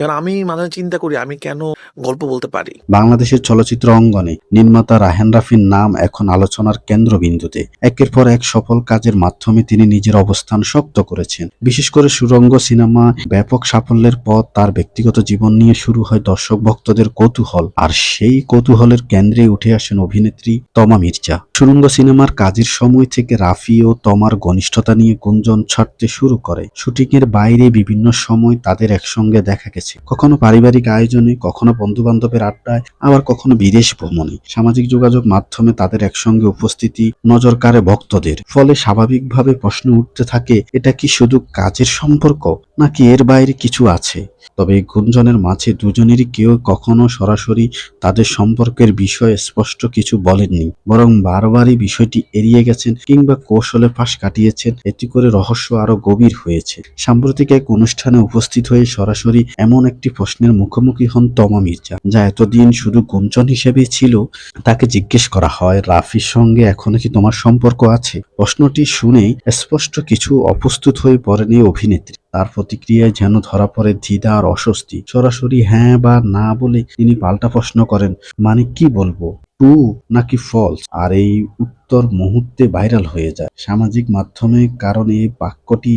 কারণ আমি মাঝে মাঝে চিন্তা করি আমি কেন গল্প বলতে পারি। বাংলাদেশের চলচ্চিত্র অঙ্গনে নির্মাতা রায়হান রাফির নাম এখন আলোচনার কেন্দ্রবিন্দুতে। একের পর এক সফল কাজের মাধ্যমে তিনি নিজের অবস্থান শক্ত করেছেন। বিশেষ করে সুড়ঙ্গ সিনেমা ব্যাপক সাফল্যের পর তার ব্যক্তিগত জীবন নিয়ে শুরু হয় দর্শক ভক্তদের কৌতূহল, আর সেই কৌতূহলের কেন্দ্রে উঠে আসেন অভিনেত্রী তমা মির্জা। সুড়ঙ্গ সিনেমার কাজের সময় থেকে রাফি ও তমার ঘনিষ্ঠতা নিয়ে গুঞ্জন ছড়তে শুরু করে। শুটিং এর বাইরে বিভিন্ন সময় তাদের একসঙ্গে দেখা গেছে, কখনো পারিবারিক আয়োজনে, কখনো বন্ধু বান্ধবের আড্ডায়, আবার কখনো বিদেশ ভ্রমণে। সামাজিক যোগাযোগ মাধ্যমে তাদের একসঙ্গে উপস্থিতি নজর কাড়ে ভক্তদের। ফলে স্বাভাবিকভাবে প্রশ্ন উঠতে থাকে, এটা কি শুধু কাজের সম্পর্ক নাকি এর বাইরে কিছু আছে? তবে এই গুঞ্জনের মাঝে দুজনেরই কেউ কখনো সরাসরি তাদের সম্পর্কের বিষয়ে স্পষ্ট কিছু বলেননি, বরং বারবারই বিষয়টি এড়িয়ে গেছেন কিংবা কৌশলে ফাঁস কাটিয়েছেন। এতে করে রহস্য আরো গভীর হয়েছে। সাম্প্রতিক এক অনুষ্ঠানে উপস্থিত হয়ে সরাসরি এমন একটি প্রশ্নের মুখোমুখি হন তমা মির্জা, যা এতদিন শুধু গুঞ্জন হিসেবেই ছিল। তাকে জিজ্ঞেস করা হয়, রাফির সঙ্গে এখনো কি তোমার সম্পর্ক আছে? প্রশ্নটি শুনেই স্পষ্ট কিছু অপ্রস্তুত হয়ে পড়েন এই অভিনেত্রী। তার প্রতিক্রিয়ায় যেন ধরা পড়ে দ্বিধা আর অস্বস্তি। সরাসরি হ্যাঁ বা না বলে তিনি পাল্টা প্রশ্ন করেন, মানে কি বলবো, ট্রু নাকি ফলস? আর এই উত্তর মুহূর্তে ভাইরাল হয়ে যায় সামাজিক মাধ্যমে, কারণ এই বাক্যটি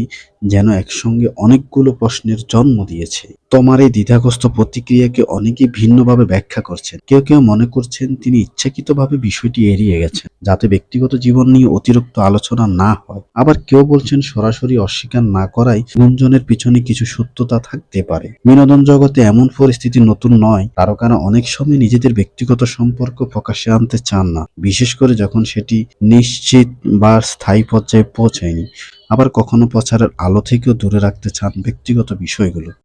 যেন একসঙ্গে অনেকগুলো প্রশ্নের জন্ম দিয়েছে। তোমার এই দ্বিধাগ্রস্ত প্রতিক্রিয়াকে অনেকেই ভিন্নভাবে ব্যাখ্যা করছেন। কেউ কেউ মনে করছেন তিনি ইচ্ছাকৃতভাবে বিষয়টি এড়িয়ে গেছেন, যাতে ব্যক্তিগত জীবন নিয়ে অতিরিক্ত আলোচনা না হয়। আবার কেউ বলছেন সরাসরি অস্বীকার না করাই গুঞ্জনের পিছনে কিছু সত্যতা থাকতে পারে। বিনোদন জগতে এমন পরিস্থিতি নতুন নয়, তারকারা অনেক সময় নিজেদের ব্যক্তিগত সম্পর্ক প্রকাশ্যে আনতে চান না, বিশেষ করে যখন সেটি নিশ্চিত বা স্থায়ী পর্যায়ে পৌঁছায়নি। আবার কখনো প্রচারের আলো থেকেও দূরে রাখতে চান ব্যক্তিগত বিষয়গুলো।